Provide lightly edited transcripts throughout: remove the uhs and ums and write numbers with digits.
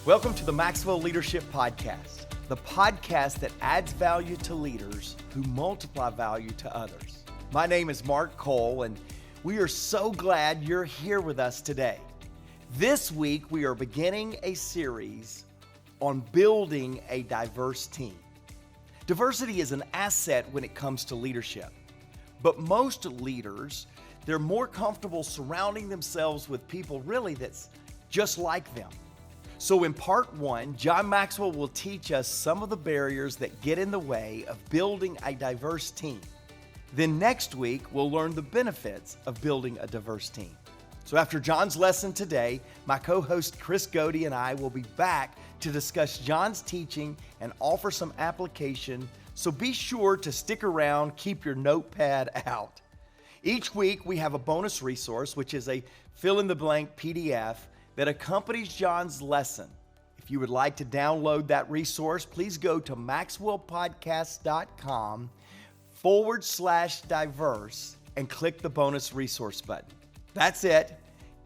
Welcome to the Maxwell Leadership Podcast, the podcast that adds value to leaders who multiply value to others. My name is Mark Cole, and we are so glad you're here with us today. This week, we are beginning a series on building a diverse team. Diversity is an asset when it comes to leadership, but most leaders, they're more comfortable surrounding themselves with people really that's just like them. So in part one, John Maxwell will teach us some of the barriers that get in the way of building a diverse team. Then next week, we'll learn the benefits of building a diverse team. So after John's lesson today, my co-host Chris Goede and I will be back to discuss John's teaching and offer some application. So be sure to stick around, keep your notepad out. Each week, we have a bonus resource, which is a fill-in-the-blank PDF that accompanies John's lesson. If you would like to download that resource, please go to maxwellpodcast.com/diverse and click the bonus resource button. That's it.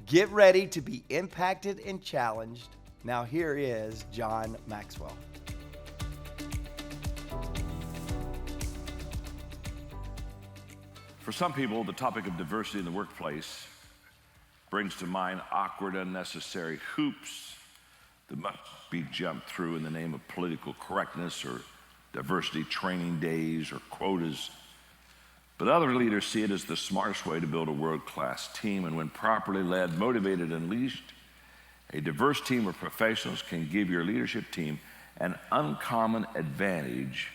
Get ready to be impacted and challenged. Now here is John Maxwell. For some people, the topic of diversity in the workplace brings to mind awkward, unnecessary hoops that must be jumped through in the name of political correctness or diversity training days or quotas. But other leaders see it as the smartest way to build a world-class team, and when properly led, motivated, and unleashed, a diverse team of professionals can give your leadership team an uncommon advantage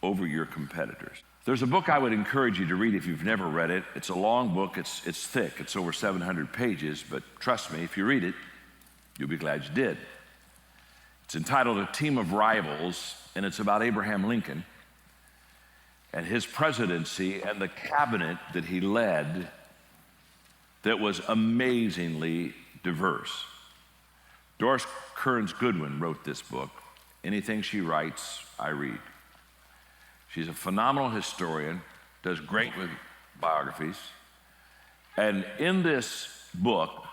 over your competitors. There's a book I would encourage you to read if you've never read it. It's a long book, it's thick, it's over 700 pages, but trust me, if you read it, you'll be glad you did. It's entitled A Team of Rivals, and it's about Abraham Lincoln and his presidency and the cabinet that he led that was amazingly diverse. Doris Kearns Goodwin wrote this book. Anything she writes, I read. She's a phenomenal historian, does great with biographies. And in this book,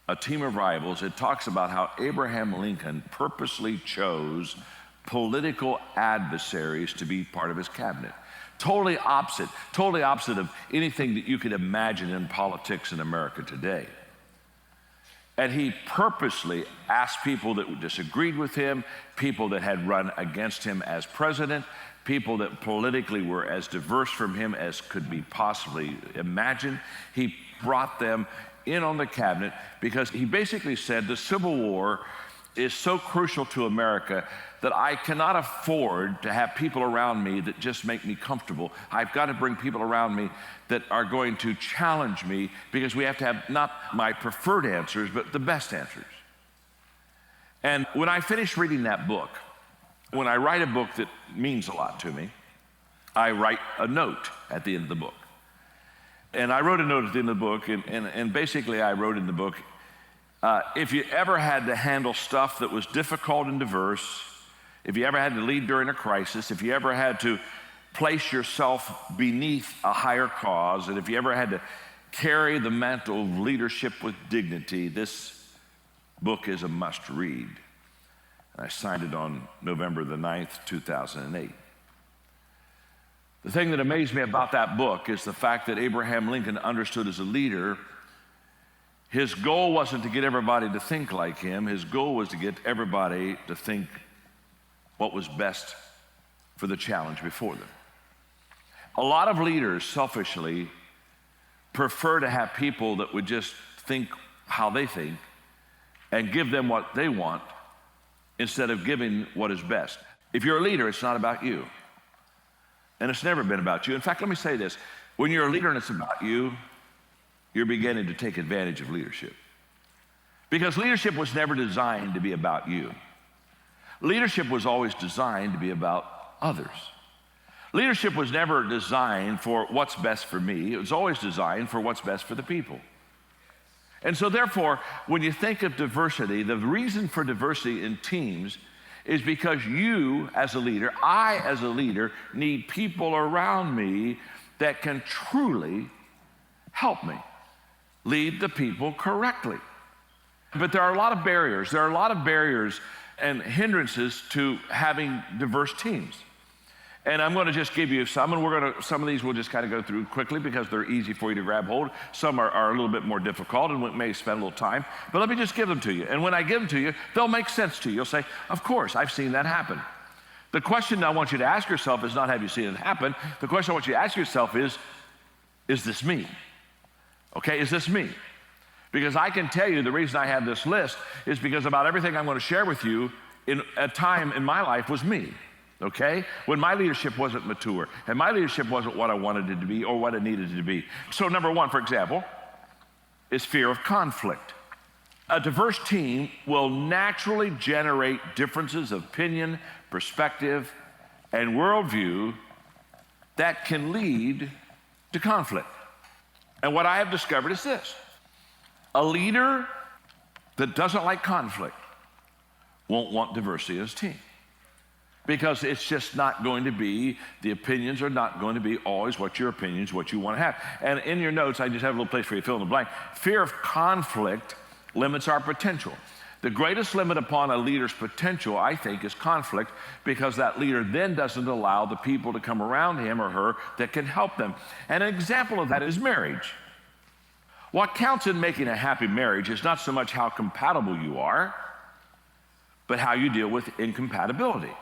A Team of Rivals, it talks about how Abraham Lincoln purposely chose political adversaries to be part of his cabinet. Totally opposite of anything that you could imagine in politics in America today. And he purposely asked people that disagreed with him, people that had run against him as president, people that politically were as diverse from him as could be possibly imagined. He brought them in on the cabinet because he basically said the Civil War is so crucial to America that I cannot afford to have people around me that just make me comfortable. I've got to bring people around me that are going to challenge me, because we have to have not my preferred answers, but the best answers. And when I finished reading that book, when I write a book that means a lot to me, I write a note at the end of the book. And I wrote a note at the end of the book, and basically I wrote in the book, if you ever had to handle stuff that was difficult and diverse, if you ever had to lead during a crisis, if you ever had to place yourself beneath a higher cause, and if you ever had to carry the mantle of leadership with dignity, this book is a must read. I signed it on November the 9th, 2008. The thing that amazed me about that book is the fact that Abraham Lincoln understood as a leader, his goal wasn't to get everybody to think like him. His goal was to get everybody to think what was best for the challenge before them. A lot of leaders selfishly prefer to have people that would just think how they think and give them what they want, instead of giving what is best. If you're a leader, it's not about you. And it's never been about you. In fact, let me say this. When you're a leader and it's about you, you're beginning to take advantage of leadership. Because leadership was never designed to be about you. Leadership was always designed to be about others. Leadership was never designed for what's best for me. It was always designed for what's best for the people. And so therefore, when you think of diversity, the reason for diversity in teams is because you as a leader, I as a leader, need people around me that can truly help me lead the people correctly. But there are a lot of barriers. There are a lot of barriers and hindrances to having diverse teams. And I'm going to just give you some, and some of these we'll just kind of go through quickly because they're easy for you to grab hold. Some are a little bit more difficult and we may spend a little time, but let me just give them to you. And when I give them to you, they'll make sense to you. You'll say, of course, I've seen that happen. The question I want you to ask yourself is not have you seen it happen. The question I want you to ask yourself is this me? Okay, is this me? Because I can tell you the reason I have this list is because about everything I'm going to share with you in a time in my life was me. Okay? When my leadership wasn't mature and my leadership wasn't what I wanted it to be or what it needed it to be. So number one, for example, is fear of conflict. A diverse team will naturally generate differences of opinion, perspective, and worldview that can lead to conflict. And what I have discovered is this: a leader that doesn't like conflict won't want diversity in his team. Because it's just not going to be, the opinions are not going to be always what your opinions, what you want to have. And in your notes, I just have a little place for you to fill in the blank. Fear of conflict limits our potential. The greatest limit upon a leader's potential, I think, is conflict, because that leader then doesn't allow the people to come around him or her that can help them. And an example of that is marriage. What counts in making a happy marriage is not so much how compatible you are, but how you deal with incompatibility.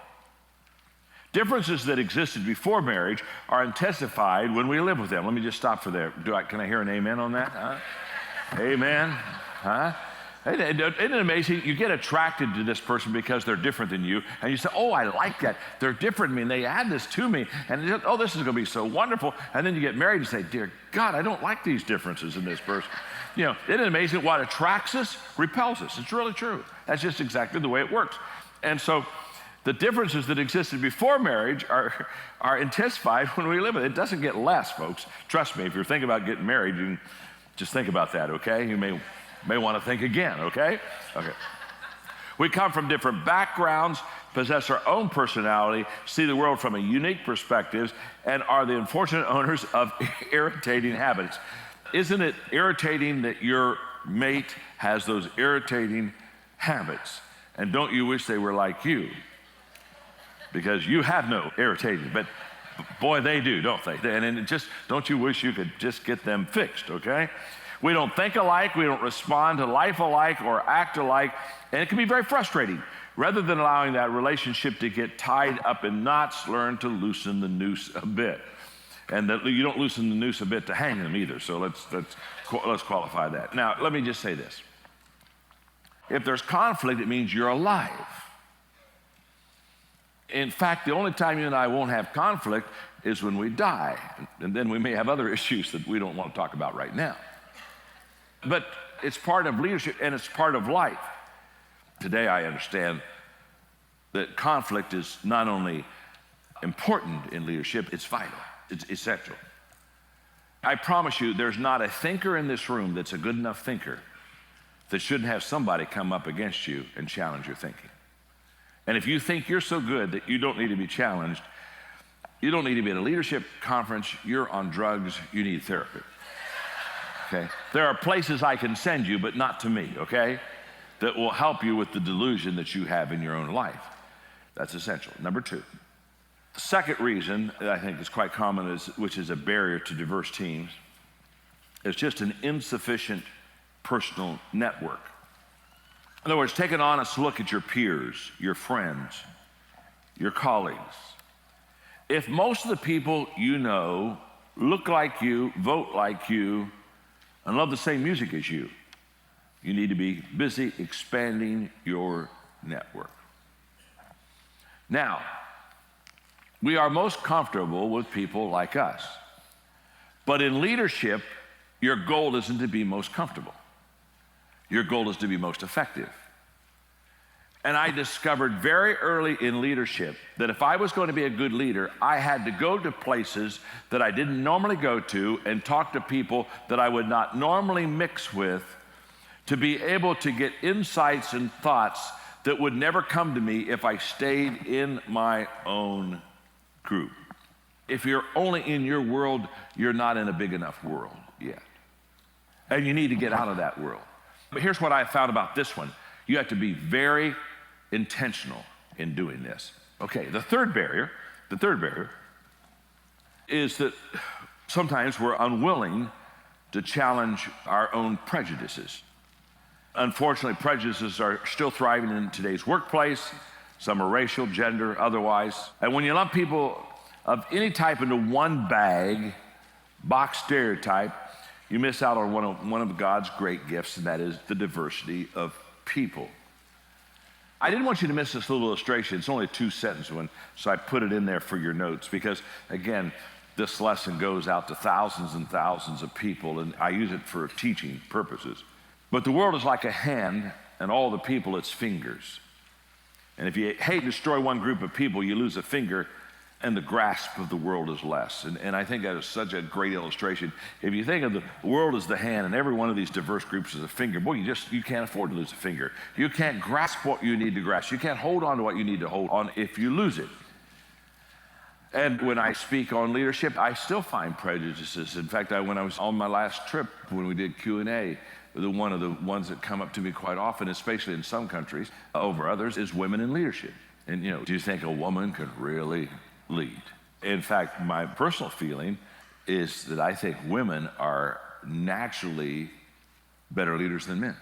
Differences that existed before marriage are intensified when we live with them. Let me just stop for there. Can I hear an amen on that? Huh? Amen. Huh? Isn't it amazing? You get attracted to this person because they're different than you, and you say, oh, I like that. They're different than me, and they add this to me, and just, oh, this is going to be so wonderful. And then you get married and say, dear God, I don't like these differences in this person. You know, isn't it amazing? What attracts us repels us. It's really true. That's just exactly the way it works. And so the differences that existed before marriage are intensified when we live with it. It doesn't get less, folks. Trust me, if you're thinking about getting married, you can just think about that, okay? You may want to think again, okay? Okay. We come from different backgrounds, possess our own personality, see the world from a unique perspective, and are the unfortunate owners of irritating habits. Isn't it irritating that your mate has those irritating habits? And don't you wish they were like you? Because you have no irritating, but boy, they do, don't they? And just, don't you wish you could just get them fixed, okay? We don't think alike, we don't respond to life alike or act alike, and it can be very frustrating. Rather than allowing that relationship to get tied up in knots, learn to loosen the noose a bit. And that you don't loosen the noose a bit to hang them either, so let's qualify that. Now, let me just say this. If there's conflict, it means you're alive. In fact, the only time you and I won't have conflict is when we die, and then we may have other issues that we don't want to talk about right now. But it's part of leadership, and it's part of life. Today, I understand that conflict is not only important in leadership, it's vital, it's essential. I promise you, there's not a thinker in this room that's a good enough thinker that shouldn't have somebody come up against you and challenge your thinking. And if you think you're so good that you don't need to be challenged, you don't need to be at a leadership conference, you're on drugs, you need therapy. Okay? There are places I can send you, but not to me, okay? That will help you with the delusion that you have in your own life. That's essential. Number two, the second reason that I think is quite common, which is a barrier to diverse teams, is just an insufficient personal network. In other words, take an honest look at your peers, your friends, your colleagues. If most of the people you know look like you, vote like you, and love the same music as you, you need to be busy expanding your network. Now, we are most comfortable with people like us. But in leadership, your goal isn't to be most comfortable. Your goal is to be most effective. And I discovered very early in leadership that if I was going to be a good leader, I had to go to places that I didn't normally go to and talk to people that I would not normally mix with to be able to get insights and thoughts that would never come to me if I stayed in my own group. If you're only in your world, you're not in a big enough world yet. And you need to get out of that world. But here's what I found about this one. You have to be very intentional in doing this. Okay, the third barrier is that sometimes we're unwilling to challenge our own prejudices. Unfortunately, prejudices are still thriving in today's workplace. Some are racial, gender, otherwise. And when you lump people of any type into one bag, box stereotype, you miss out on one of God's great gifts, and that is the diversity of people. I didn't want you to miss this little illustration. It's only a 2-sentence one, so I put it in there for your notes because, again, this lesson goes out to thousands and thousands of people, and I use it for teaching purposes. But the world is like a hand, and all the people its fingers. And if you destroy one group of people, you lose a finger, and the grasp of the world is less. And I think that is such a great illustration. If you think of the world as the hand and every one of these diverse groups is a finger, boy, you can't afford to lose a finger. You can't grasp what you need to grasp. You can't hold on to what you need to hold on if you lose it. And when I speak on leadership, I still find prejudices. In fact, when I was on my last trip, when we did Q&A, one of the ones that come up to me quite often, especially in some countries over others, is women in leadership. And, do you think a woman could really lead? In fact, my personal feeling is that I think women are naturally better leaders than men.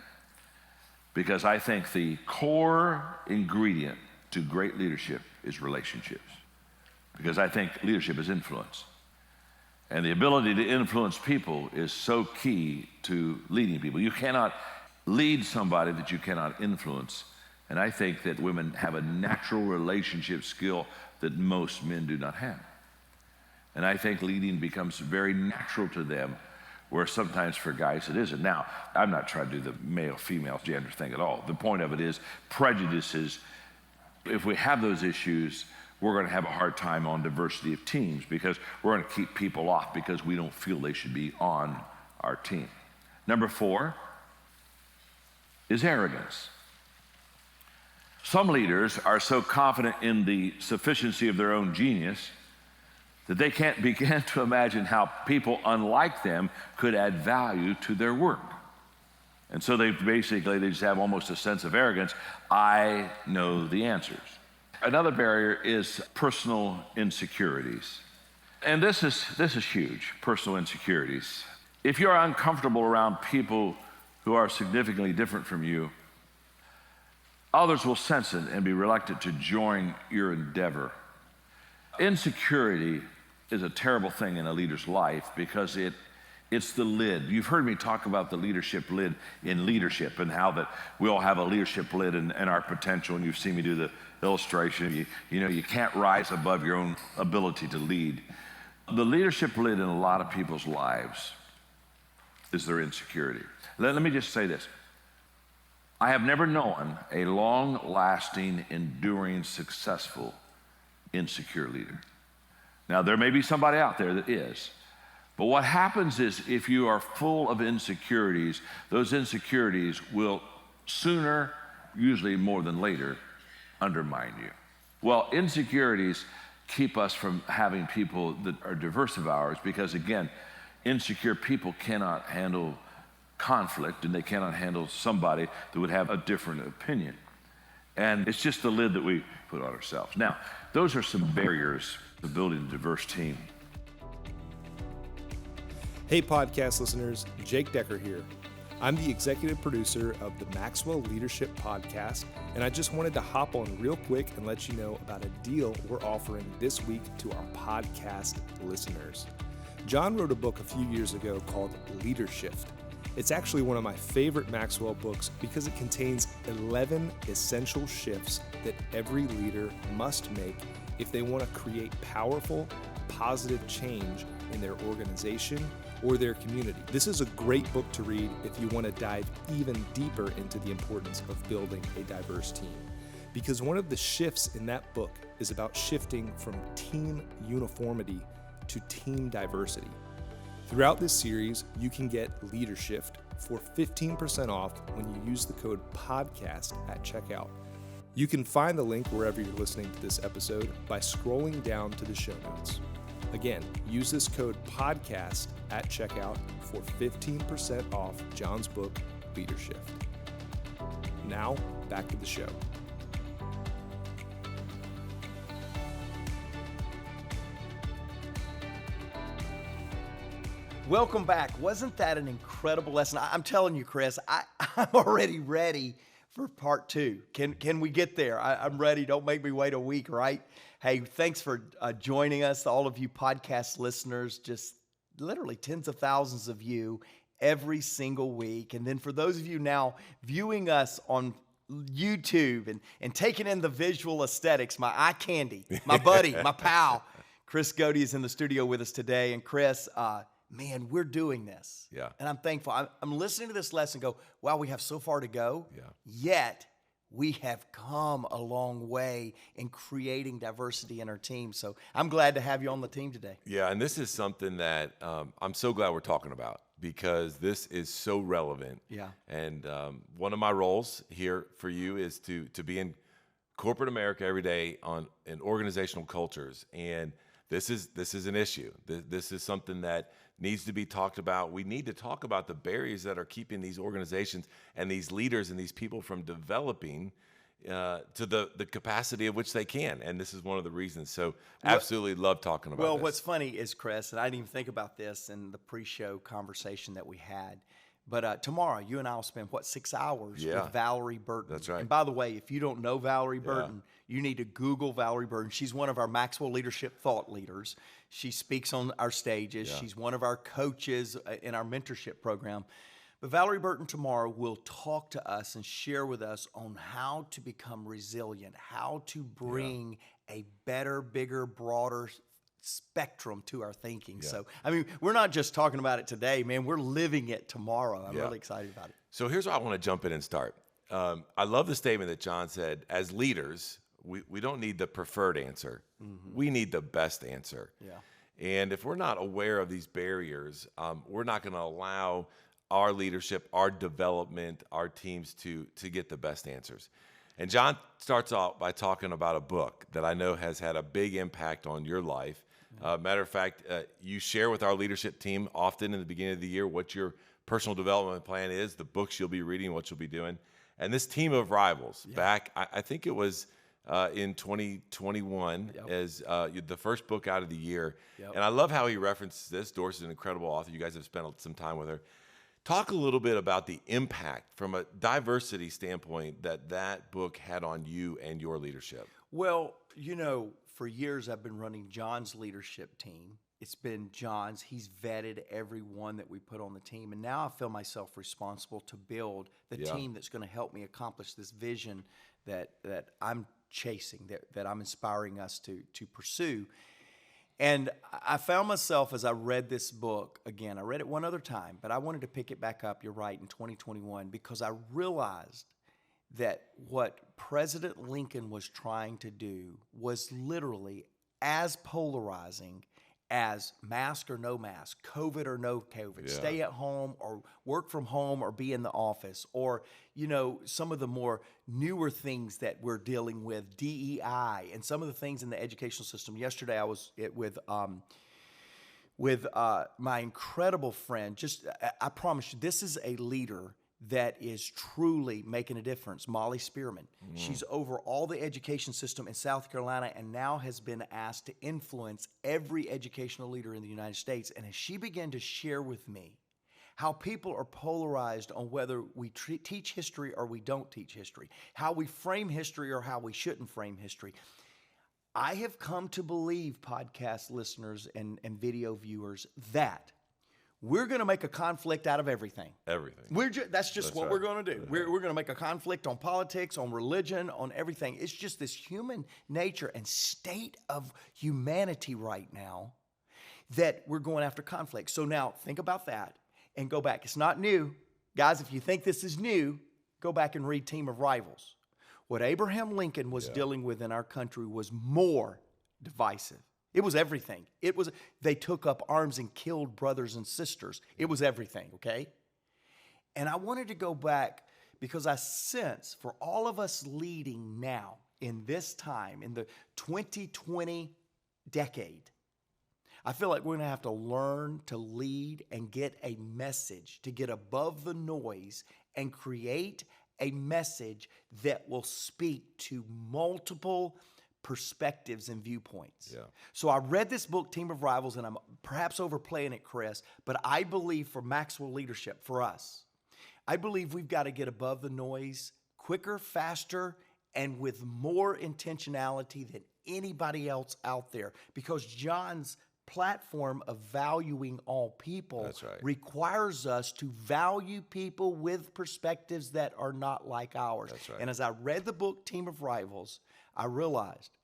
Because I think the core ingredient to great leadership is relationships. Because I think leadership is influence. And the ability to influence people is so key to leading people. You cannot lead somebody that you cannot influence. And I think that women have a natural relationship skill that most men do not have. And I think leading becomes very natural to them, where sometimes for guys it isn't. Now, I'm not trying to do the male-female gender thing at all. The point of it is prejudices. If we have those issues, we're going to have a hard time on diversity of teams because we're going to keep people off because we don't feel they should be on our team. Number 4 is arrogance. Some leaders are so confident in the sufficiency of their own genius that they can't begin to imagine how people unlike them could add value to their work. And so they just have almost a sense of arrogance. I know the answers. Another barrier is personal insecurities. And this is huge, personal insecurities. If you're uncomfortable around people who are significantly different from you, others will sense it and be reluctant to join your endeavor. Insecurity is a terrible thing in a leader's life because it's the lid. You've heard me talk about the leadership lid in leadership and how that we all have a leadership lid and our potential, and you've seen me do the illustration. You can't rise above your own ability to lead. The leadership lid in a lot of people's lives is their insecurity. Let me just say this. I have never known a long-lasting, enduring, successful, insecure leader. Now, there may be somebody out there that is. But what happens is if you are full of insecurities, those insecurities will sooner, usually more than later, undermine you. Well, insecurities keep us from having people that are diverse of ours because, again, insecure people cannot handle conflict and they cannot handle somebody that would have a different opinion. And it's just the lid that we put on ourselves. Now, those are some barriers to building a diverse team. Hey podcast listeners, Jake Decker here. I'm the executive producer of the Maxwell Leadership Podcast, and I just wanted to hop on real quick and let you know about a deal we're offering this week to our podcast listeners. John wrote a book a few years ago called Leadership. It's actually one of my favorite Maxwell books because it contains 11 essential shifts that every leader must make if they want to create powerful, positive change in their organization or their community. This is a great book to read if you want to dive even deeper into the importance of building a diverse team. Because one of the shifts in that book is about shifting from team uniformity to team diversity. Throughout this series, you can get Leadership for 15% off when you use the code PODCAST at checkout. You can find the link wherever you're listening to this episode by scrolling down to the show notes. Again, use this code PODCAST at checkout for 15% off John's book, leadership. Now, back to the show. Welcome back. Wasn't that an incredible lesson? I'm telling you, Chris, I'm already ready for part 2. Can we get there? I'm ready. Don't make me wait a week, right? Hey, thanks for joining us, all of you podcast listeners, just literally tens of thousands of you every single week. And then for those of you now viewing us on YouTube and taking in the visual aesthetics, my eye candy, my buddy, my pal, Chris Goede is in the studio with us today. And Chris, man, we're doing this. Yeah. And I'm thankful. I'm listening to this lesson and go, wow, we have so far to go. Yeah. Yet we have come a long way in creating diversity in our team. So I'm glad to have you on the team today. Yeah, and this is something that I'm so glad we're talking about because this is so relevant. Yeah. And one of my roles here for you is to be in corporate America every day in organizational cultures. And this is an issue. This is something that needs to be talked about. We need to talk about the barriers that are keeping these organizations and these leaders and these people from developing to the capacity of which they can. And this is one of the reasons. So absolutely love talking about Well, this. what's funny is, Chris, and I didn't even think about this in the pre-show conversation that we had, but tomorrow you and I will spend, 6 hours with Valerie Burton. That's right. And by the way, if you don't know Valerie Burton, you need to Google Valerie Burton. She's one of our Maxwell Leadership thought leaders. She speaks on our stages. Yeah. She's one of our coaches in our mentorship program. But Valerie Burton tomorrow will talk to us and share with us on how to become resilient, how to bring a better, bigger, broader spectrum to our thinking. Yeah. So, I mean, we're not just talking about it today, man. We're living it tomorrow. I'm really excited about it. So here's where I want to jump in and start. I love the statement that John said, as leaders, we don't need the preferred answer. Mm-hmm. We need the best answer. Yeah. And if we're not aware of these barriers, we're not going to allow our leadership, our development, our teams to get the best answers. And John starts off by talking about a book that I know has had a big impact on your life. Matter of fact, you share with our leadership team often in the beginning of the year what your personal development plan is, the books you'll be reading, what you'll be doing. And this Team of Rivals, back, I think it was in 2021 as the first book out of the year. And I love how he references this. Doris is an incredible author. You guys have spent some time with her. Talk a little bit about the impact from a diversity standpoint that book had on you and your leadership. Well, you know, for years I've been running John's leadership team. It's been John's. He's vetted everyone that we put on the team. And now I feel myself responsible to build the team that's going to help me accomplish this vision that I'm chasing, that I'm inspiring us to pursue. And I found myself as I read this book, again, I read it one other time, but I wanted to pick it back up, you're right, in 2021, because I realized that what President Lincoln was trying to do was literally as polarizing as mask or no mask, COVID or no COVID, stay at home or work from home or be in the office, or, you know, some of the more newer things that we're dealing with, DEI, and some of the things in the educational system. Yesterday I was with my incredible friend. I promise you, this is a leader that is truly making a difference, Molly Spearman. She's over all the education system in South Carolina and now has been asked to influence every educational leader in the United States. And as she began to share with me how people are polarized on whether we teach history or we don't teach history, how we frame history or how we shouldn't frame history, I have come to believe, podcast listeners and video viewers, that we're going to make a conflict out of everything. Everything. That's just what we're going to do. We're going to make a conflict on politics, on religion, on everything. It's just this human nature and state of humanity right now that we're going after conflict. So now think about that and go back. It's not new. Guys, if you think this is new, go back and read Team of Rivals. What Abraham Lincoln was dealing with in our country was more divisive. It was everything. They took up arms and killed brothers and sisters. It was everything, okay? And I wanted to go back because I sense for all of us leading now in this time, in the 2020 decade, I feel like we're going to have to learn to lead and get a message, to get above the noise and create a message that will speak to multiple perspectives and viewpoints. Yeah. So I read this book, Team of Rivals, and I'm perhaps overplaying it, Chris, but I believe for Maxwell Leadership, for us, I believe we've got to get above the noise quicker, faster, and with more intentionality than anybody else out there, because John's platform of valuing all people That's right. requires us to value people with perspectives that are not like ours. That's right. And as I read the book, Team of Rivals, I realized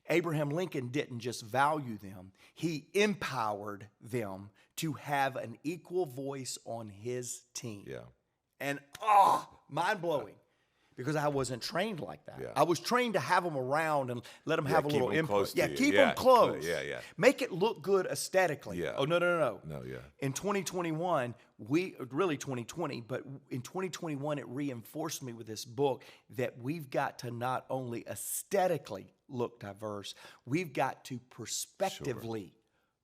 Abraham Lincoln didn't just value them, he empowered them to have an equal voice on his team. Yeah. And mind-blowing. Because I wasn't trained like that. Yeah. I was trained to have them around and let them have a keep little them input. close to Yeah, you. keep Yeah, them close. yeah. Make it look good aesthetically. Yeah. Oh, no. No, yeah. In 2021, really 2020, but in 2021, it reinforced me with this book that we've got to not only aesthetically look diverse, we've got to prospectively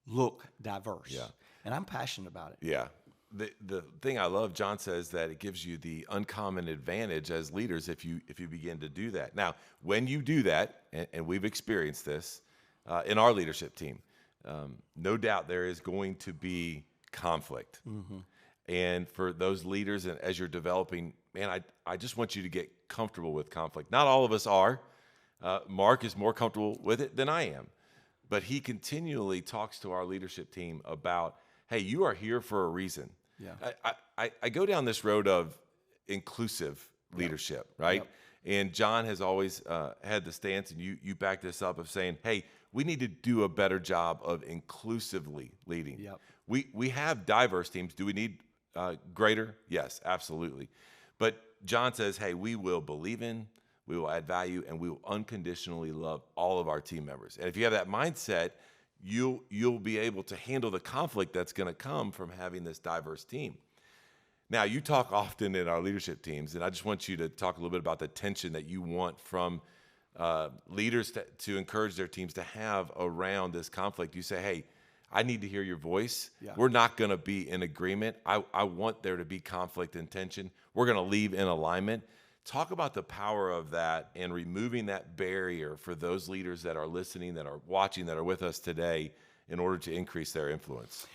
look diverse. Yeah. And I'm passionate about it. Yeah. The thing I love, John says that it gives you the uncommon advantage as leaders if you begin to do that. Now, when you do that, and we've experienced this in our leadership team, no doubt there is going to be conflict. Mm-hmm. And for those leaders, and as you're developing, man, I just want you to get comfortable with conflict. Not all of us are. Mark is more comfortable with it than I am. But he continually talks to our leadership team about, hey, you are here for a reason. Yeah. I go down this road of inclusive leadership, right? Yep. And John has always had the stance, and you back this up, of saying, hey, we need to do a better job of inclusively leading. Yep. We have diverse teams. Do we need greater? Yes, absolutely. But John says, hey, we will believe in, we will add value, and we will unconditionally love all of our team members. And if you have that mindset, you'll be able to handle the conflict that's going to come from having this diverse team. Now, you talk often in our leadership teams, and I just want you to talk a little bit about the tension that you want from leaders to encourage their teams to have around this conflict. You say, hey, I need to hear your voice. Yeah. We're not going to be in agreement. I want there to be conflict and tension. We're going to leave in alignment. Talk about the power of that and removing that barrier for those leaders that are listening, that are watching, that are with us today in order to increase their influence.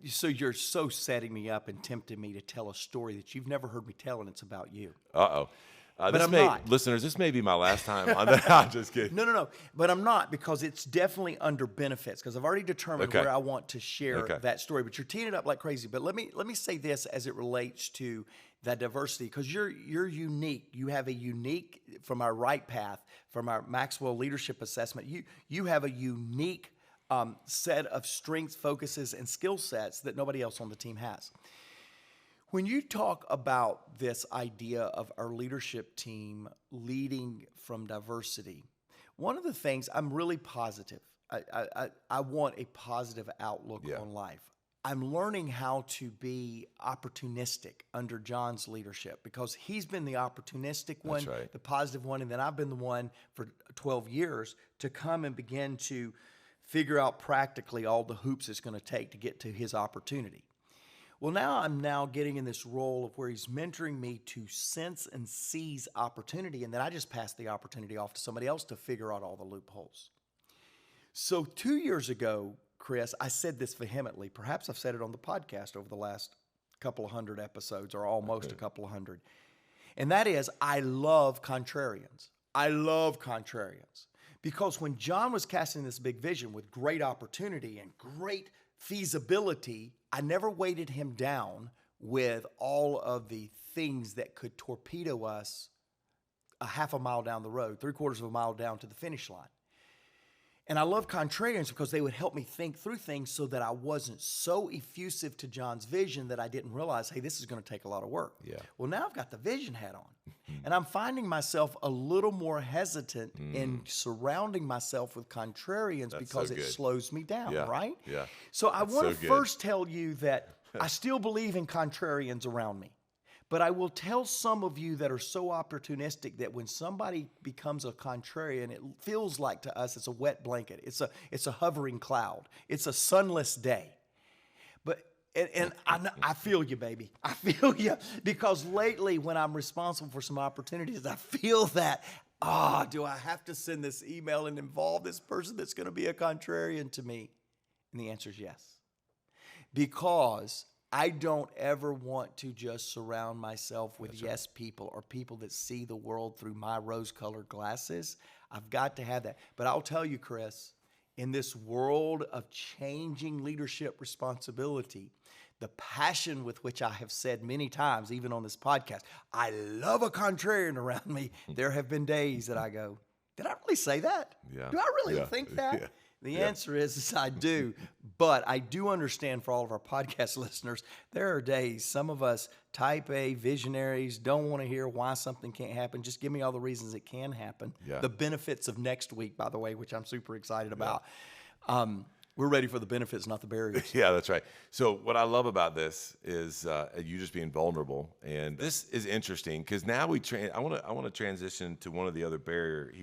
So you're so setting me up and tempting me to tell a story that you've never heard me tell, and it's about you. Uh-oh. But I'm not. Listeners, this may be my last time on that. I'm just kidding. No. But I'm not, because it's definitely under benefits, because I've already determined where I want to share that story. But you're teeing it up like crazy. But let me say this as it relates to that diversity, because you're unique. You have a unique, from our right path, from our Maxwell Leadership Assessment, you have a unique set of strengths, focuses, and skill sets that nobody else on the team has. When you talk about this idea of our leadership team leading from diversity, one of the things, I'm really positive. I want a positive outlook on life. I'm learning how to be opportunistic under John's leadership, because he's been the opportunistic one, the positive one, and then I've been the one for 12 years to come and begin to figure out practically all the hoops it's going to take to get to his opportunity. Well, I'm getting in this role of where he's mentoring me to sense and seize opportunity, and then I just pass the opportunity off to somebody else to figure out all the loopholes. So 2 years ago, Chris, I said this vehemently. Perhaps I've said it on the podcast over the last couple of hundred episodes, or almost a couple of hundred. And that is, I love contrarians. I love contrarians. Because when John was casting this big vision with great opportunity and great feasibility, I never weighted him down with all of the things that could torpedo us a half a mile down the road, 3/4 of a mile down to the finish line. And I love contrarians because they would help me think through things so that I wasn't so effusive to John's vision that I didn't realize, hey, this is going to take a lot of work. Yeah. Well, now I've got the vision hat on. And I'm finding myself a little more hesitant in surrounding myself with contrarians because it slows me down, right? Yeah. So I want to first tell you that I still believe in contrarians around me. But I will tell some of you that are so opportunistic that when somebody becomes a contrarian, it feels like to us it's a wet blanket. It's a hovering cloud. It's a sunless day. But And I feel you, baby. I feel you. Because lately when I'm responsible for some opportunities, I feel that, do I have to send this email and involve this person that's going to be a contrarian to me? And the answer is yes. Because I don't ever want to just surround myself with yes people or people that see the world through my rose-colored glasses. I've got to have that. But I'll tell you, Chris, in this world of changing leadership responsibility, the passion with which I have said many times, even on this podcast, I love a contrarian around me. There have been days that I go, did I really say that? Yeah. Do I really think that? Yeah. The answer is I do, but I do understand for all of our podcast listeners, there are days, some of us type A visionaries don't want to hear why something can't happen. Just give me all the reasons it can happen. Yeah. The benefits of next week, by the way, which I'm super excited about. We're ready for the benefits, not the barriers. Yeah, that's right. So what I love about this is you just being vulnerable, and this is interesting because now I want to transition to one of the other barrier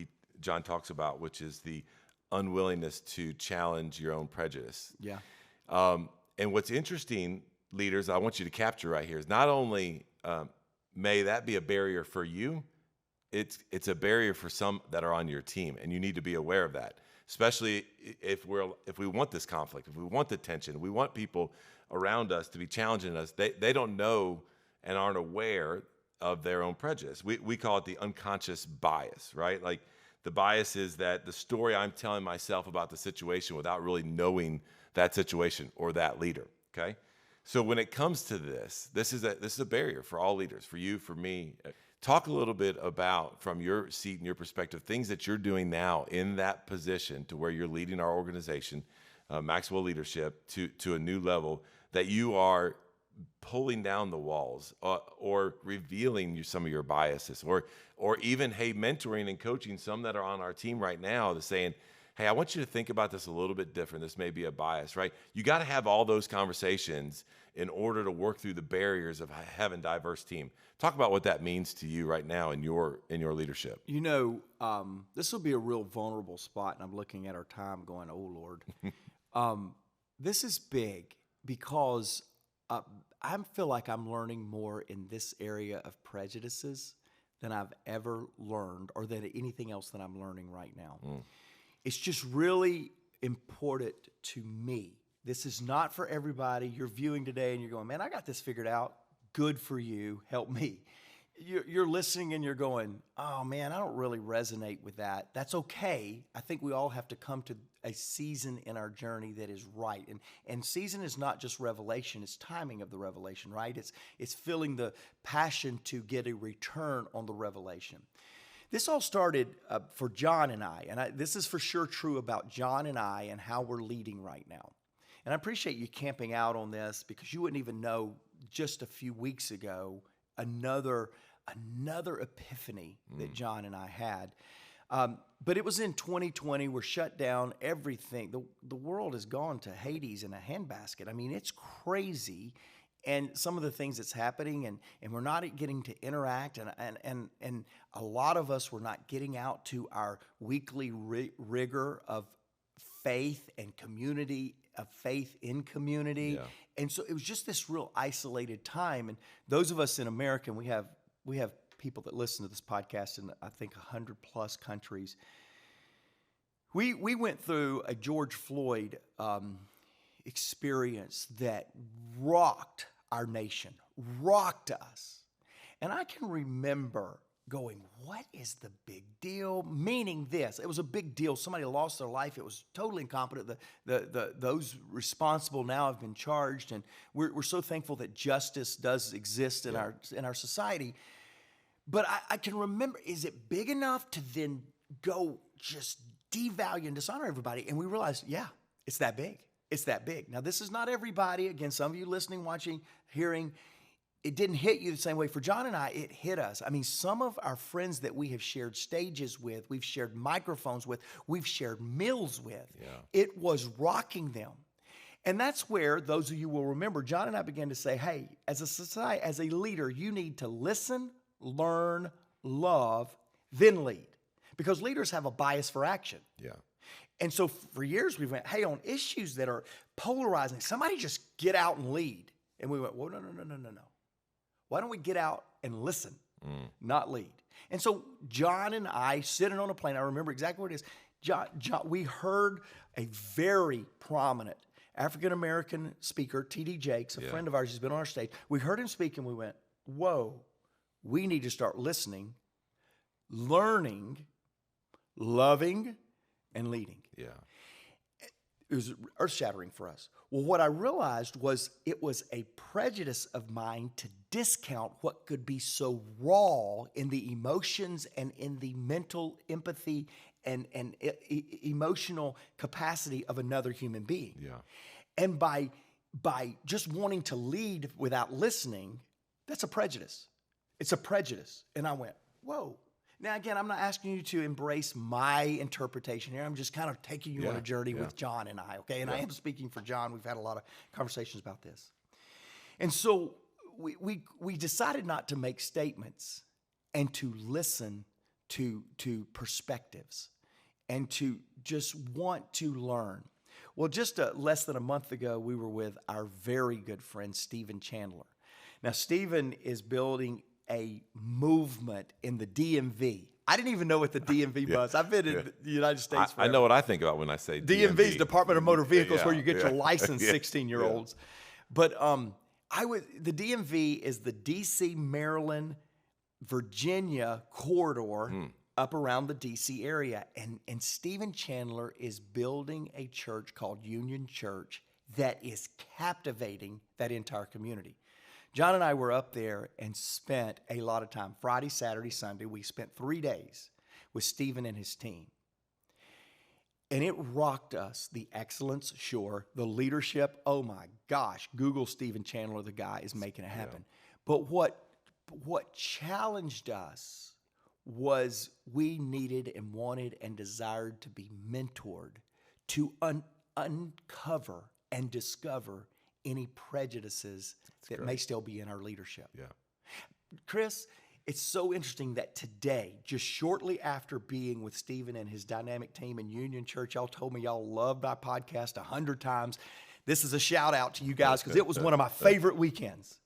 John talks about, which is the unwillingness to challenge your own prejudice. Yeah. And what's interesting, leaders, I want you to capture right here is not only may that be a barrier for you, it's a barrier for some that are on your team, and you need to be aware of that. Especially if we want this conflict, if we want the tension, we want people around us to be challenging us. They don't know and aren't aware of their own prejudice. We call it the unconscious bias, right? Like the bias is that the story I'm telling myself about the situation without really knowing that situation or that leader. Okay, so when it comes to this is a barrier for all leaders, for you, for me. Talk a little bit about, from your seat and your perspective, things that you're doing now in that position to where you're leading our organization, Maxwell Leadership, to a new level, that you are pulling down the walls or revealing some of your biases, or even, hey, mentoring and coaching some that are on our team right now to saying, hey, I want you to think about this a little bit different. This may be a bias, right? You got to have all those conversations in order to work through the barriers of having a diverse team. Talk about what that means to you right now in your leadership. You know, this will be a real vulnerable spot, and I'm looking at our time going, oh, Lord. This is big because I feel like I'm learning more in this area of prejudices than I've ever learned or than anything else that I'm learning right now. It's just really important to me. This is not for everybody. You're viewing today and you're going, man, I got this figured out. Good for you. Help me. You're listening and you're going, oh man, I don't really resonate with that. That's okay. I think we all have to come to a season in our journey that is right. And season is not just revelation, it's timing of the revelation, right? It's feeling the passion to get a return on the revelation. This all started for John and I, this is for sure true about John and I and how we're leading right now. And I appreciate you camping out on this because you wouldn't even know just a few weeks ago another epiphany that John and I had. But it was in 2020. We're shut down. Everything. The world has gone to Hades in a handbasket. I mean, it's crazy. And some of the things that's happening, and we're not getting to interact, and a lot of us were not getting out to our weekly rigor of faith and community, of faith in community. Yeah. And so it was just this real isolated time. And those of us in America, we have people that listen to this podcast in, I think, 100 plus countries. We went through a George Floyd experience that rocked our nation, rocked us. And I can remember going, what is the big deal? Meaning this, it was a big deal. Somebody lost their life. It was totally incompetent. Those responsible now have been charged, and we're so thankful that justice does exist in our society. But I can remember, is it big enough to then go just devalue and dishonor everybody? And we realized, yeah, it's that big. It's that big. Now, this is not everybody. Again, some of you listening, watching, hearing, it didn't hit you the same way. For John and I, it hit us. I mean, some of our friends that we have shared stages with, we've shared microphones with, we've shared meals with, it was rocking them. And that's where, those of you will remember, John and I began to say, hey, as a society, as a leader, you need to listen, learn, love, then lead. Because leaders have a bias for action. Yeah. And so for years we went, hey, on issues that are polarizing, somebody just get out and lead. And we went, well, no. Why don't we get out and listen, not lead? And so John and I sitting on a plane, I remember exactly what it is. John, we heard a very prominent African-American speaker, T.D. Jakes, a friend of ours who's been on our stage. We heard him speak and we went, whoa, we need to start listening, learning, loving, and leading. Yeah. It was earth-shattering for us. Well, what I realized was it was a prejudice of mine to discount what could be so raw in the emotions and in the mental empathy and emotional capacity of another human being. Yeah. And by just wanting to lead without listening, that's a prejudice. It's a prejudice. And I went, whoa. Now, again, I'm not asking you to embrace my interpretation here. I'm just kind of taking you on a journey with John and I, okay? And I am speaking for John. We've had a lot of conversations about this. And so we decided not to make statements and to listen to perspectives and to just want to learn. Well, just less than a month ago, we were with our very good friend, Stephen Chandler. Now, Stephen is building a movement in the DMV. I didn't even know what the DMV was. I've been in the United States forever. I know what I think about when I say DMV is Department of Motor Vehicles, where you get your license, 16-year-olds. But the DMV is the D.C., Maryland, Virginia corridor up around the D.C. area. And Stephen Chandler is building a church called Union Church that is captivating that entire community. John and I were up there and spent a lot of time. Friday, Saturday, Sunday, we spent 3 days with Stephen and his team. And it rocked us. The excellence, sure. The leadership, oh my gosh. Google Stephen Chandler, the guy is making it happen. Yeah. But what challenged us was we needed and wanted and desired to be mentored to uncover and discover any prejudices that may still be in our leadership. Yeah. Chris, it's so interesting that today, just shortly after being with Stephen and his dynamic team in Union Church, y'all told me y'all loved my podcast 100 times. This is a shout out to you guys because it was one of my favorite weekends.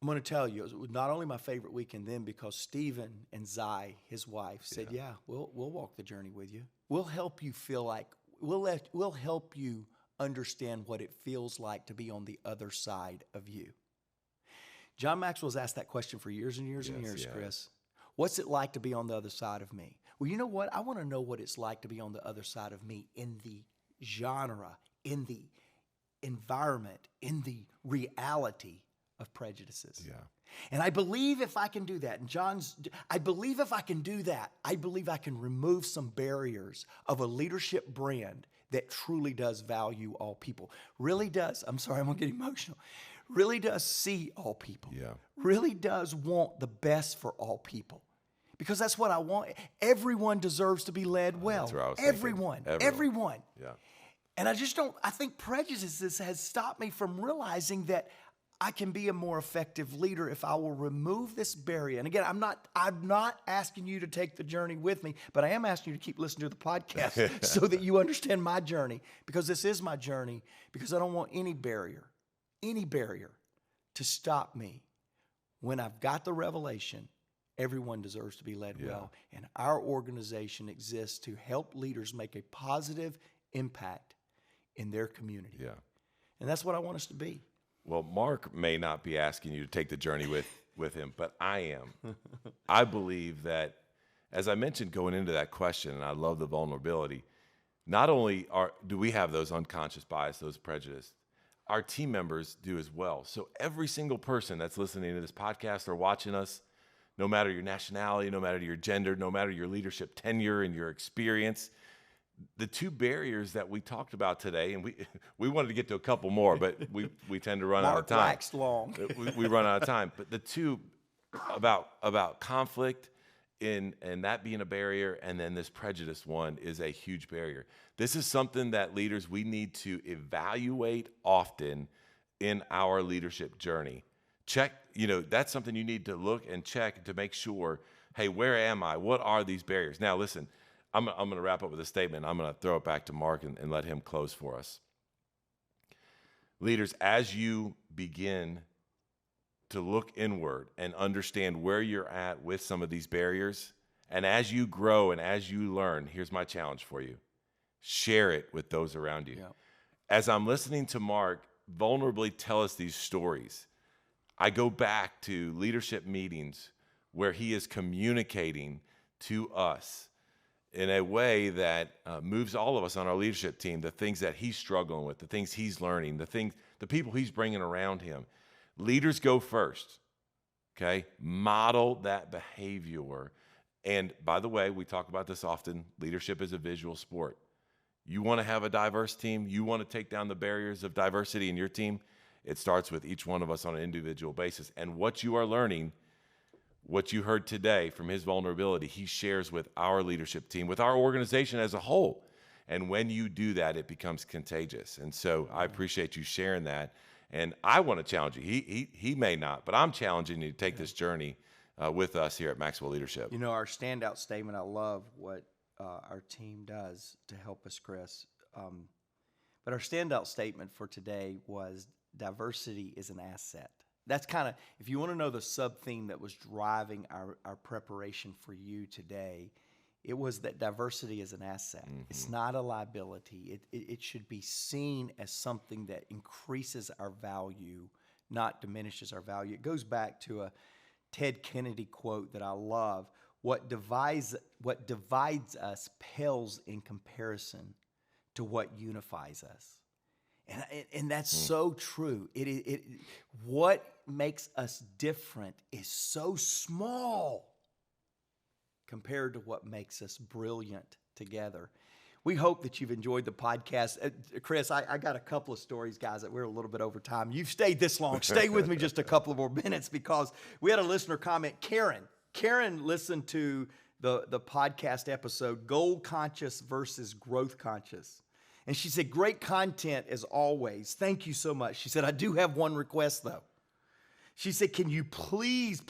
I'm going to tell you, it was not only my favorite weekend then because Stephen and Zai, his wife, said, yeah, we'll walk the journey with you. We'll help you feel like, we'll help you understand what it feels like to be on the other side of you. John Maxwell's asked that question for years and years and years, Chris. What's it like to be on the other side of me? Well, you know what? I want to know what it's like to be on the other side of me in the genre, in the environment, in the reality of prejudices. Yeah. And I believe if I can do that, I believe if I can do that, I believe I can remove some barriers of a leadership brand that truly does value all people. Really does, I'm sorry, I'm gonna get emotional. Really does see all people. Yeah. Really does want the best for all people. Because that's what I want. Everyone deserves to be led well. That's what I was thinking. Everyone. Yeah. And I think prejudices has stopped me from realizing that I can be a more effective leader if I will remove this barrier. And again, I'm not asking you to take the journey with me, but I am asking you to keep listening to the podcast so that you understand my journey, because this is my journey, because I don't want any barrier to stop me. When I've got the revelation, everyone deserves to be led well. And our organization exists to help leaders make a positive impact in their community. Yeah. And that's what I want us to be. Well, Mark may not be asking you to take the journey with him, but I am. I believe that, as I mentioned going into that question, and I love the vulnerability, not only do we have those unconscious bias, those prejudices, our team members do as well. So every single person that's listening to this podcast or watching us, no matter your nationality, no matter your gender, no matter your leadership tenure and your experience, the two barriers that we talked about today, and we wanted to get to a couple more, but we tend to run out of time. Mark waxed long. we run out of time. But the two about conflict and that being a barrier, and then this prejudice one is a huge barrier. This is something that leaders, we need to evaluate often in our leadership journey. Check, that's something you need to look and check to make sure, hey, where am I? What are these barriers? Now, listen, I'm going to wrap up with a statement. I'm going to throw it back to Mark and let him close for us. Leaders, as you begin to look inward and understand where you're at with some of these barriers, and as you grow and as you learn, here's my challenge for you. Share it with those around you. Yeah. As I'm listening to Mark vulnerably tell us these stories, I go back to leadership meetings where he is communicating to us in a way that moves all of us on our leadership team, the things that he's struggling with, the things he's learning, the people he's bringing around him. Leaders go first, okay? Model that behavior. And by the way, we talk about this often, leadership is a visual sport. You want to have a diverse team, you want to take down the barriers of diversity in your team, it starts with each one of us on an individual basis. And what you are learning, what you heard today from his vulnerability, he shares with our leadership team, with our organization as a whole. And when you do that, it becomes contagious. And so I appreciate you sharing that. And I want to challenge you. He may not, but I'm challenging you to take this journey with us here at Maxwell Leadership. You know, our standout statement, I love what our team does to help us, Chris. But our standout statement for today was diversity is an asset. That's kind of, if you want to know the sub-theme that was driving our preparation for you today, it was that diversity is an asset. Mm-hmm. It's not a liability. It should be seen as something that increases our value, not diminishes our value. It goes back to a Ted Kennedy quote that I love. What divides us pales in comparison to what unifies us. And that's so true. What makes us different is so small compared to what makes us brilliant together. We hope that you've enjoyed the podcast. Chris, I got a couple of stories, guys, that we're a little bit over time. You've stayed this long. Stay with me just a couple of more minutes because we had a listener comment, Karen. Karen listened to the podcast episode, Goal Conscious versus Growth Conscious. And she said, great content as always. Thank you so much. She said, I do have one request, though. She said, can you please,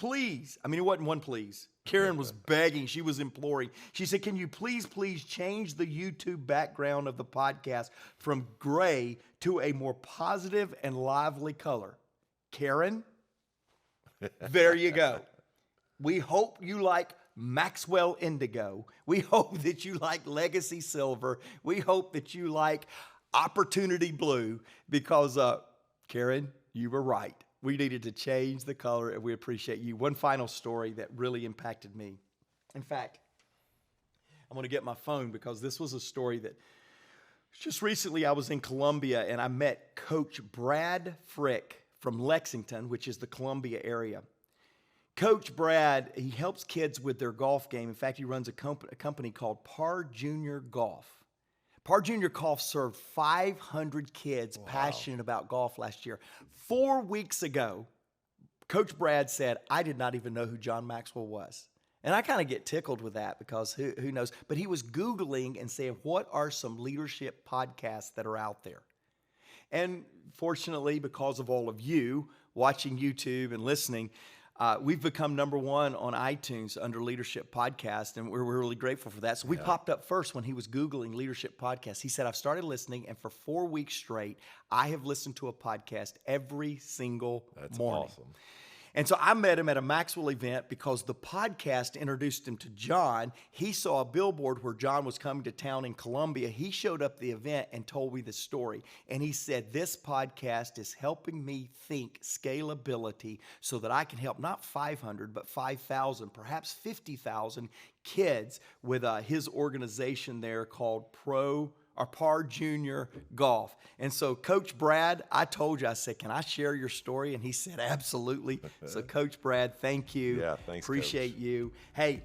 I mean, it wasn't one please. Karen was begging. She was imploring. She said, can you please change the YouTube background of the podcast from gray to a more positive and lively color? Karen, there you go. We hope you like Maxwell Indigo. We hope that you like Legacy Silver. We hope that you like Opportunity Blue because, Karen, you were right. We needed to change the color, and we appreciate you. One final story that really impacted me. In fact, I'm going to get my phone because this was a story that just recently I was in Columbia, and I met Coach Brad Frick from Lexington, which is the Columbia area. Coach Brad, he helps kids with their golf game. In fact, he runs a company called Par Junior Golf. Par Junior Golf served 500 kids passionate about golf last year. 4 weeks ago, Coach Brad said, I did not even know who John Maxwell was. And I kind of get tickled with that because who knows? But he was Googling and saying, what are some leadership podcasts that are out there? And fortunately, because of all of you watching YouTube and listening, we've become number one on iTunes under Leadership Podcast, and we're really grateful for that. So we popped up first when he was Googling Leadership Podcast. He said, I've started listening, and for 4 weeks straight, I have listened to a podcast every single morning. That's awesome. And so I met him at a Maxwell event because the podcast introduced him to John. He saw a billboard where John was coming to town in Columbia. He showed up at the event and told me the story. And he said, this podcast is helping me think scalability so that I can help not 500, but 5,000, perhaps 50,000 kids with his organization there called Par Junior Golf. And so, Coach Brad, I told you, I said, can I share your story? And he said, absolutely. So, Coach Brad, thank you. Yeah, thanks, appreciate Coach. you. Hey,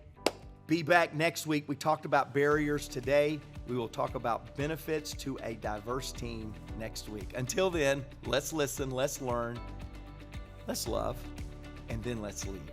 be back next week. We talked about barriers today. We will talk about benefits to a diverse team next week. Until then, let's listen, let's learn, let's love, and then let's lead.